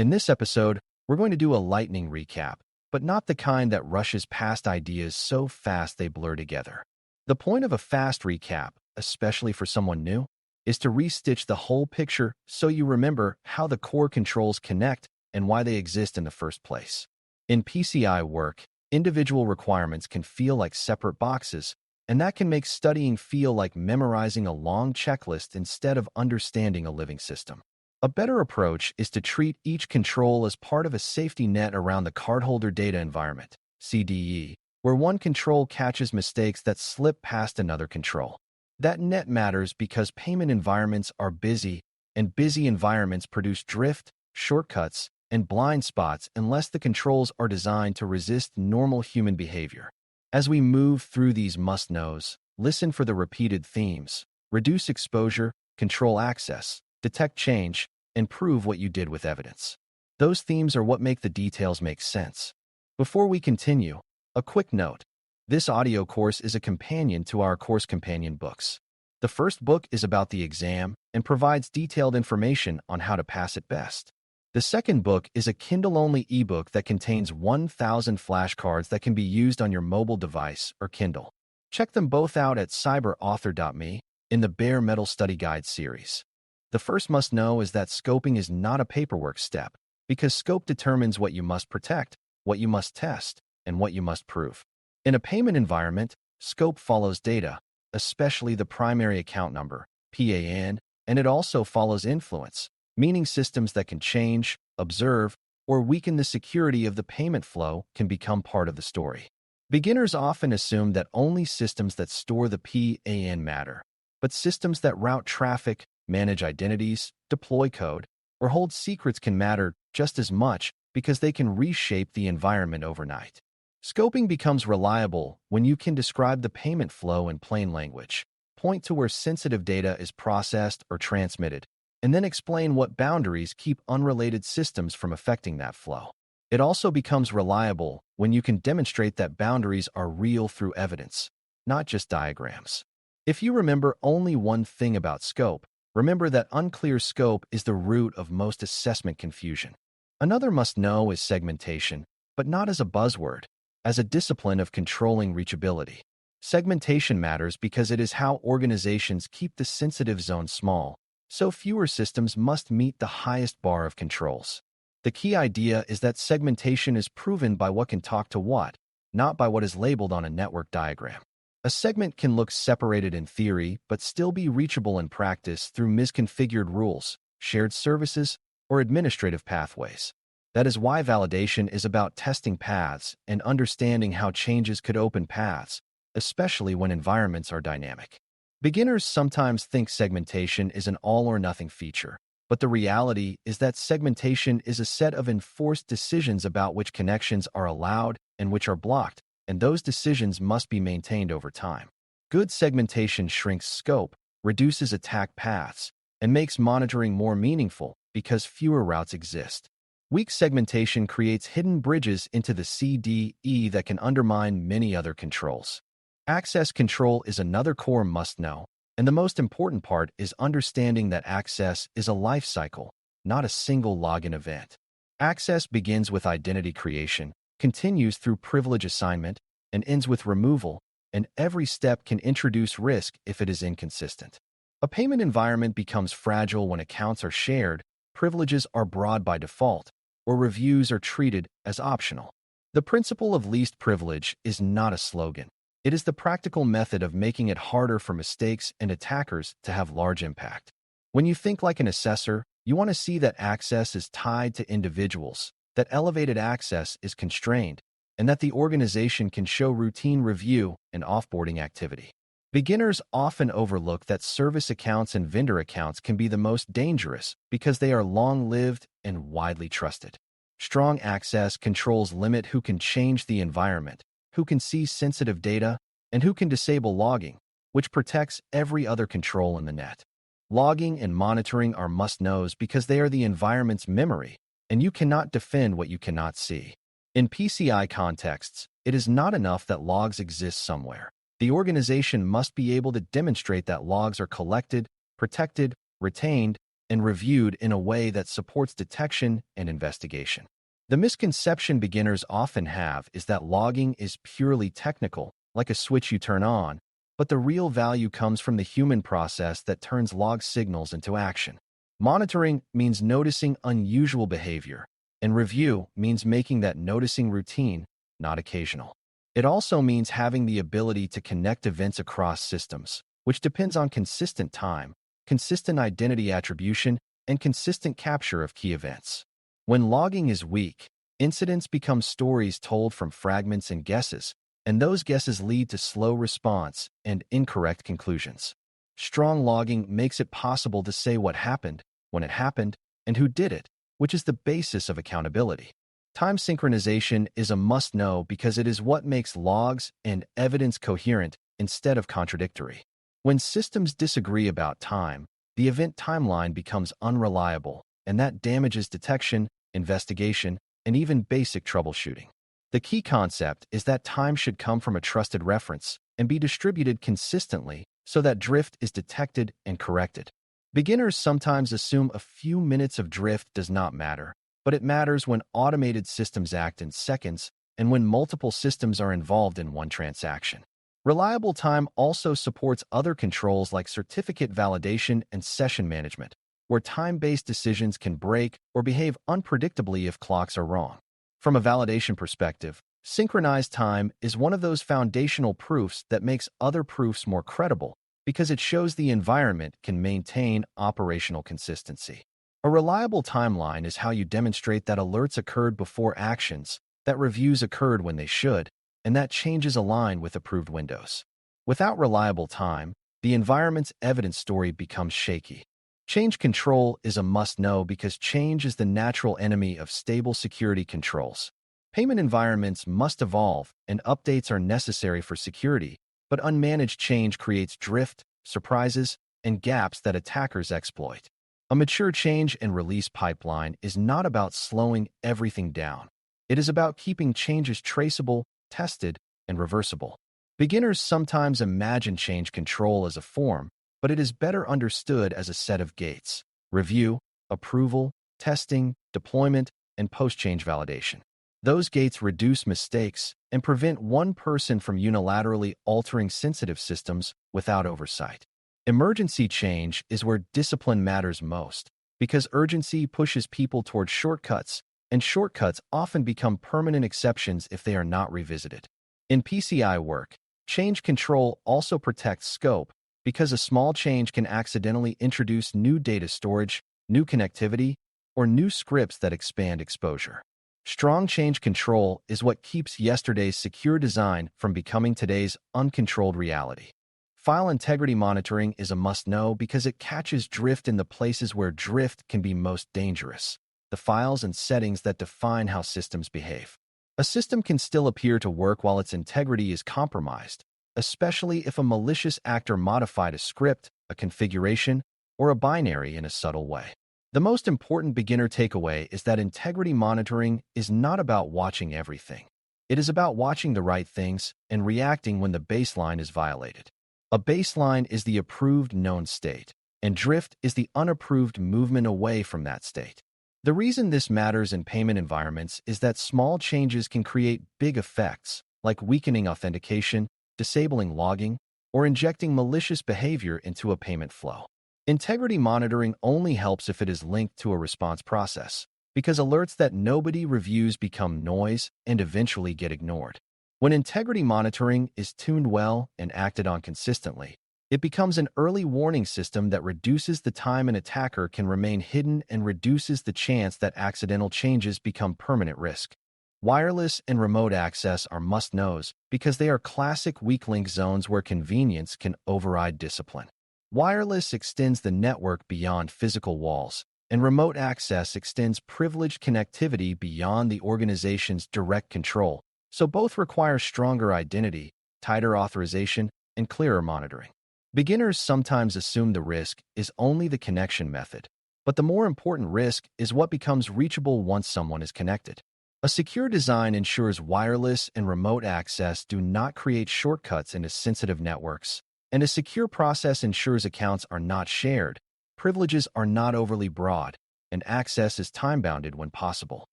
In this episode, we're going to do a lightning recap, but not the kind that rushes past ideas so fast they blur together. The point of a fast recap, especially for someone new, is to restitch the whole picture so you remember how the core controls connect and why they exist in the first place. In PCI work, individual requirements can feel like separate boxes, and that can make studying feel like memorizing a long checklist instead of understanding a living system. A better approach is to treat each control as part of a safety net around the cardholder data environment, CDE, where one control catches mistakes that slip past another control. That net matters because payment environments are busy, and busy environments produce drift, shortcuts, and blind spots unless the controls are designed to resist normal human behavior. As we move through these must-knows, listen for the repeated themes: reduce exposure, control access, detect change, and prove what you did with evidence. Those themes are what make the details make sense. Before we continue, a quick note. This audio course is a companion to our course companion books. The first book is about the exam and provides detailed information on how to pass it best. The second book is a Kindle-only ebook that contains 1,000 flashcards that can be used on your mobile device or Kindle. Check them both out at cyber.author.me in the Bare Metal Study Guide series. The first must-know is that scoping is not a paperwork step, because scope determines what you must protect, what you must test, and what you must prove. In a payment environment, scope follows data, especially the primary account number, PAN, and it also follows influence, meaning systems that can change, observe, or weaken the security of the payment flow can become part of the story. Beginners often assume that only systems that store the PAN matter, but systems that route traffic, manage identities, deploy code, or hold secrets can matter just as much because they can reshape the environment overnight. Scoping becomes reliable when you can describe the payment flow in plain language, point to where sensitive data is processed or transmitted, and then explain what boundaries keep unrelated systems from affecting that flow. It also becomes reliable when you can demonstrate that boundaries are real through evidence, not just diagrams. If you remember only one thing about scope, remember that unclear scope is the root of most assessment confusion. Another must-know is segmentation, but not as a buzzword, as a discipline of controlling reachability. Segmentation matters because it is how organizations keep the sensitive zone small, so fewer systems must meet the highest bar of controls. The key idea is that segmentation is proven by what can talk to what, not by what is labeled on a network diagram. A segment can look separated in theory but still be reachable in practice through misconfigured rules, shared services, or administrative pathways. That is why validation is about testing paths and understanding how changes could open paths, especially when environments are dynamic. Beginners sometimes think segmentation is an all-or-nothing feature, but the reality is that segmentation is a set of enforced decisions about which connections are allowed and which are blocked, and those decisions must be maintained over time. Good segmentation shrinks scope, reduces attack paths, and makes monitoring more meaningful because fewer routes exist. Weak segmentation creates hidden bridges into the CDE that can undermine many other controls. Access control is another core must-know, and the most important part is understanding that access is a life cycle, not a single login event. Access begins with identity creation, continues through privilege assignment, and ends with removal, and every step can introduce risk if it is inconsistent. A payment environment becomes fragile when accounts are shared, privileges are broad by default, or reviews are treated as optional. The principle of least privilege is not a slogan. It is the practical method of making it harder for mistakes and attackers to have large impact. When you think like an assessor, you want to see that access is tied to individuals, that elevated access is constrained, and that the organization can show routine review and offboarding activity. Beginners often overlook that service accounts and vendor accounts can be the most dangerous because they are long-lived and widely trusted. Strong access controls limit who can change the environment, who can see sensitive data, and who can disable logging, which protects every other control in the net. Logging and monitoring are must-knows because they are the environment's memory, and you cannot defend what you cannot see. In PCI contexts, it is not enough that logs exist somewhere. The organization must be able to demonstrate that logs are collected, protected, retained, and reviewed in a way that supports detection and investigation. The misconception beginners often have is that logging is purely technical, like a switch you turn on, but the real value comes from the human process that turns log signals into action. Monitoring means noticing unusual behavior, and review means making that noticing routine, not occasional. It also means having the ability to connect events across systems, which depends on consistent time, consistent identity attribution, and consistent capture of key events. When logging is weak, incidents become stories told from fragments and guesses, and those guesses lead to slow response and incorrect conclusions. Strong logging makes it possible to say what happened, when it happened, and who did it, which is the basis of accountability. Time synchronization is a must-know because it is what makes logs and evidence coherent instead of contradictory. When systems disagree about time, the event timeline becomes unreliable, and that damages detection, investigation, and even basic troubleshooting. The key concept is that time should come from a trusted reference and be distributed consistently so that drift is detected and corrected. Beginners sometimes assume a few minutes of drift does not matter, but it matters when automated systems act in seconds and when multiple systems are involved in one transaction. Reliable time also supports other controls like certificate validation and session management, where time-based decisions can break or behave unpredictably if clocks are wrong. From a validation perspective, synchronized time is one of those foundational proofs that makes other proofs more credible because it shows the environment can maintain operational consistency. A reliable timeline is how you demonstrate that alerts occurred before actions, that reviews occurred when they should, and that changes align with approved windows. Without reliable time, the environment's evidence story becomes shaky. Change control is a must-know because change is the natural enemy of stable security controls. Payment environments must evolve, and updates are necessary for security, but unmanaged change creates drift, surprises, and gaps that attackers exploit. A mature change and release pipeline is not about slowing everything down. It is about keeping changes traceable, tested, and reversible. Beginners sometimes imagine change control as a form, but it is better understood as a set of gates: review, approval, testing, deployment, and post-change validation. Those gates reduce mistakes and prevent one person from unilaterally altering sensitive systems without oversight. Emergency change is where discipline matters most, because urgency pushes people towards shortcuts, and shortcuts often become permanent exceptions if they are not revisited. In PCI work, change control also protects scope, because a small change can accidentally introduce new data storage, new connectivity, or new scripts that expand exposure. Strong change control is what keeps yesterday's secure design from becoming today's uncontrolled reality. File integrity monitoring is a must-know because it catches drift in the places where drift can be most dangerous: the files and settings that define how systems behave. A system can still appear to work while its integrity is compromised, especially if a malicious actor modified a script, a configuration, or a binary in a subtle way. The most important beginner takeaway is that integrity monitoring is not about watching everything. It is about watching the right things and reacting when the baseline is violated. A baseline is the approved known state, and drift is the unapproved movement away from that state. The reason this matters in payment environments is that small changes can create big effects, like weakening authentication, disabling logging, or injecting malicious behavior into a payment flow. Integrity monitoring only helps if it is linked to a response process, because alerts that nobody reviews become noise and eventually get ignored. When integrity monitoring is tuned well and acted on consistently, it becomes an early warning system that reduces the time an attacker can remain hidden and reduces the chance that accidental changes become permanent risk. Wireless and remote access are must-knows because they are classic weak link zones where convenience can override discipline. Wireless extends the network beyond physical walls, and remote access extends privileged connectivity beyond the organization's direct control, so both require stronger identity, tighter authorization, and clearer monitoring. Beginners sometimes assume the risk is only the connection method, but the more important risk is what becomes reachable once someone is connected. A secure design ensures wireless and remote access do not create shortcuts into sensitive networks, and a secure process ensures accounts are not shared, privileges are not overly broad, and access is time-bounded when possible.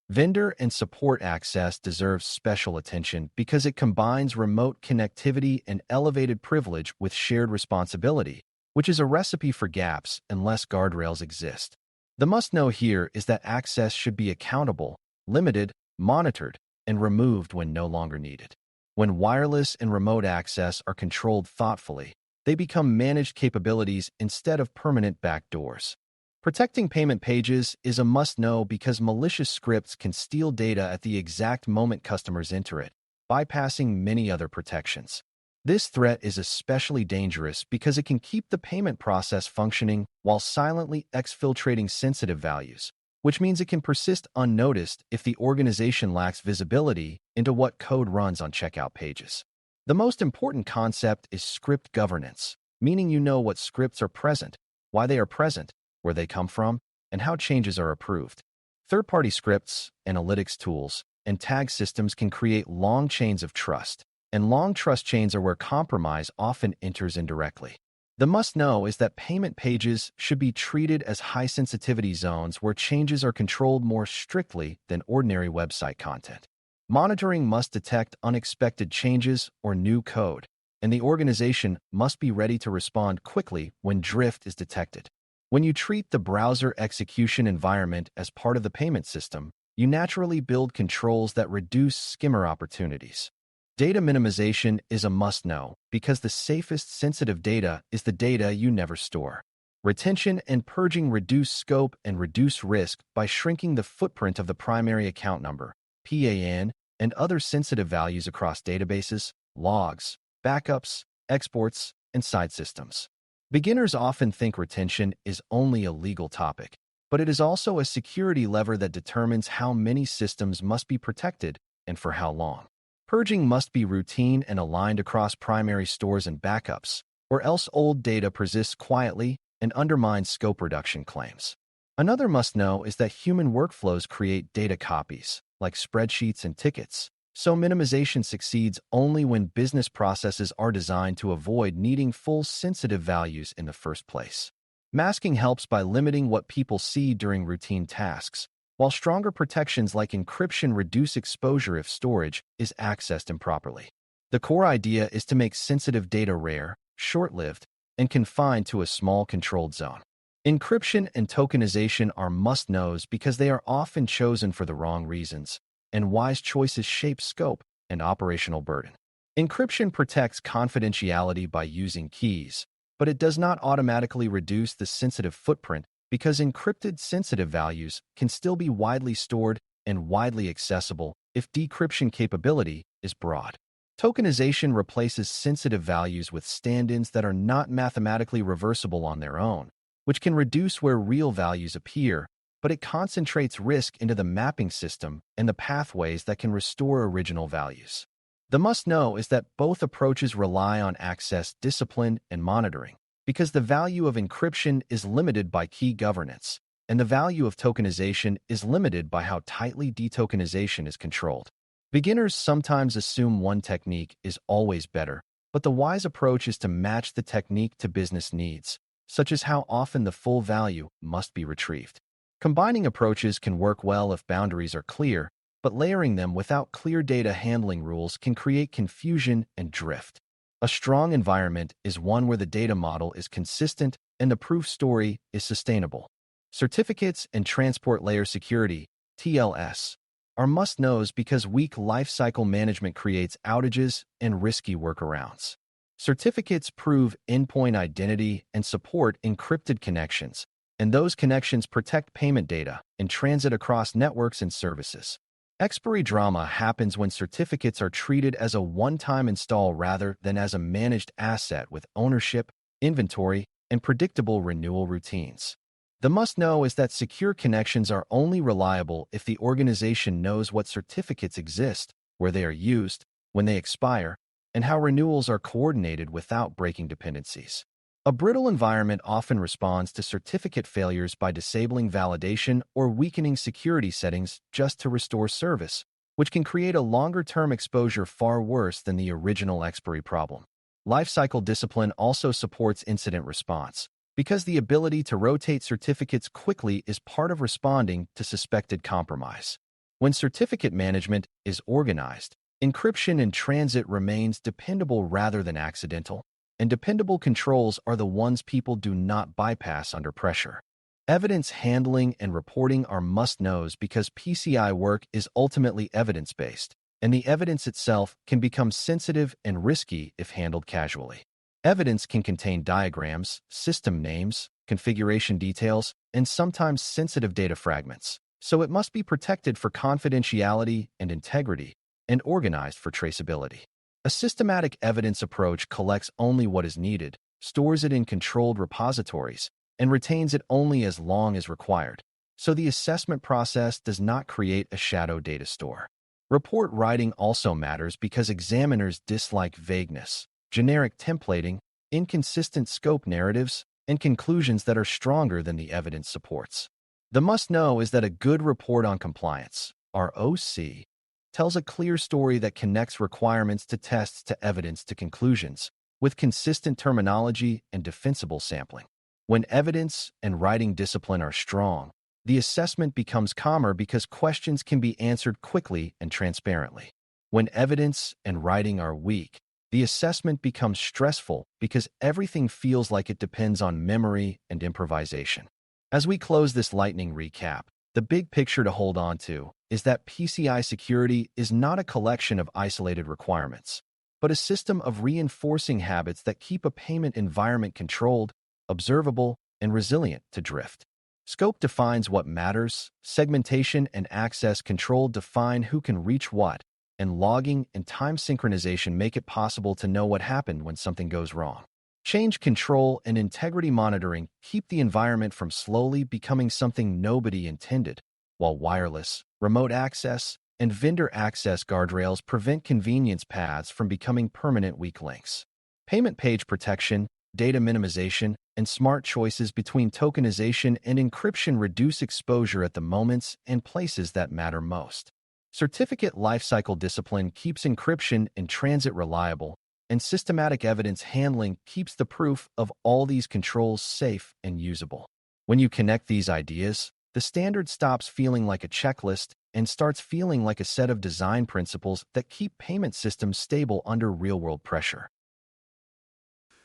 Vendor and support access deserves special attention because it combines remote connectivity and elevated privilege with shared responsibility, which is a recipe for gaps unless guardrails exist. The must-know here is that access should be accountable, limited, monitored, and removed when no longer needed. When wireless and remote access are controlled thoughtfully, they become managed capabilities instead of permanent backdoors. Protecting payment pages is a must-know because malicious scripts can steal data at the exact moment customers enter it, bypassing many other protections. This threat is especially dangerous because it can keep the payment process functioning while silently exfiltrating sensitive values, which means it can persist unnoticed if the organization lacks visibility into what code runs on checkout pages. The most important concept is script governance, meaning you know what scripts are present, why they are present, where they come from, and how changes are approved. Third-party scripts, analytics tools, and tag systems can create long chains of trust, and long trust chains are where compromise often enters indirectly. The must-know is that payment pages should be treated as high-sensitivity zones where changes are controlled more strictly than ordinary website content. Monitoring must detect unexpected changes or new code, and the organization must be ready to respond quickly when drift is detected. When you treat the browser execution environment as part of the payment system, you naturally build controls that reduce skimmer opportunities. Data minimization is a must-know because the safest sensitive data is the data you never store. Retention and purging reduce scope and reduce risk by shrinking the footprint of the primary account number, PAN, and other sensitive values across databases, logs, backups, exports, and side systems. Beginners often think retention is only a legal topic, but it is also a security lever that determines how many systems must be protected and for how long. Purging must be routine and aligned across primary stores and backups, or else old data persists quietly and undermines scope reduction claims. Another must-know is that human workflows create data copies, like spreadsheets and tickets, so minimization succeeds only when business processes are designed to avoid needing full sensitive values in the first place. Masking helps by limiting what people see during routine tasks, while stronger protections like encryption reduce exposure if storage is accessed improperly. The core idea is to make sensitive data rare, short-lived, and confined to a small controlled zone. Encryption and tokenization are must-knows because they are often chosen for the wrong reasons, and wise choices shape scope and operational burden. Encryption protects confidentiality by using keys, but it does not automatically reduce the sensitive footprint because encrypted sensitive values can still be widely stored and widely accessible if decryption capability is broad. Tokenization replaces sensitive values with stand-ins that are not mathematically reversible on their own, which can reduce where real values appear, but it concentrates risk into the mapping system and the pathways that can restore original values. The must-know is that both approaches rely on access discipline and monitoring, because the value of encryption is limited by key governance, and the value of tokenization is limited by how tightly detokenization is controlled. Beginners sometimes assume one technique is always better, but the wise approach is to match the technique to business needs, such as how often the full value must be retrieved. Combining approaches can work well if boundaries are clear, but layering them without clear data handling rules can create confusion and drift. A strong environment is one where the data model is consistent and the proof story is sustainable. Certificates and transport layer security, TLS, are must-knows because weak lifecycle management creates outages and risky workarounds. Certificates prove endpoint identity and support encrypted connections, and those connections protect payment data in transit across networks and services. Expiry drama happens when certificates are treated as a one-time install rather than as a managed asset with ownership, inventory, and predictable renewal routines. The must-know is that secure connections are only reliable if the organization knows what certificates exist, where they are used, when they expire, and how renewals are coordinated without breaking dependencies. A brittle environment often responds to certificate failures by disabling validation or weakening security settings just to restore service, which can create a longer-term exposure far worse than the original expiry problem. Lifecycle discipline also supports incident response, because the ability to rotate certificates quickly is part of responding to suspected compromise. When certificate management is organized, encryption in transit remains dependable rather than accidental, and dependable controls are the ones people do not bypass under pressure. Evidence handling and reporting are must-knows because PCI work is ultimately evidence-based, and the evidence itself can become sensitive and risky if handled casually. Evidence can contain diagrams, system names, configuration details, and sometimes sensitive data fragments, so it must be protected for confidentiality and integrity and organized for traceability. A systematic evidence approach collects only what is needed, stores it in controlled repositories, and retains it only as long as required, so the assessment process does not create a shadow data store. Report writing also matters because examiners dislike vagueness, generic templating, inconsistent scope narratives, and conclusions that are stronger than the evidence supports. The must-know is that a good report on compliance, ROC, tells a clear story that connects requirements to tests to evidence to conclusions, with consistent terminology and defensible sampling. When evidence and writing discipline are strong, the assessment becomes calmer because questions can be answered quickly and transparently. When evidence and writing are weak, the assessment becomes stressful because everything feels like it depends on memory and improvisation. As we close this lightning recap, the big picture to hold on to is that PCI security is not a collection of isolated requirements, but a system of reinforcing habits that keep a payment environment controlled, observable, and resilient to drift. Scope defines what matters, segmentation and access control define who can reach what, and logging and time synchronization make it possible to know what happened when something goes wrong. Change control and integrity monitoring keep the environment from slowly becoming something nobody intended, while wireless, remote access, and vendor access guardrails prevent convenience paths from becoming permanent weak links. Payment page protection, data minimization, and smart choices between tokenization and encryption reduce exposure at the moments and places that matter most. Certificate lifecycle discipline keeps encryption in transit reliable, and systematic evidence handling keeps the proof of all these controls safe and usable. When you connect these ideas, the standard stops feeling like a checklist and starts feeling like a set of design principles that keep payment systems stable under real-world pressure.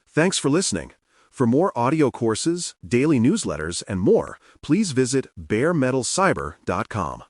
Thanks for listening. For more audio courses, daily newsletters, and more, please visit DailyCyber.News.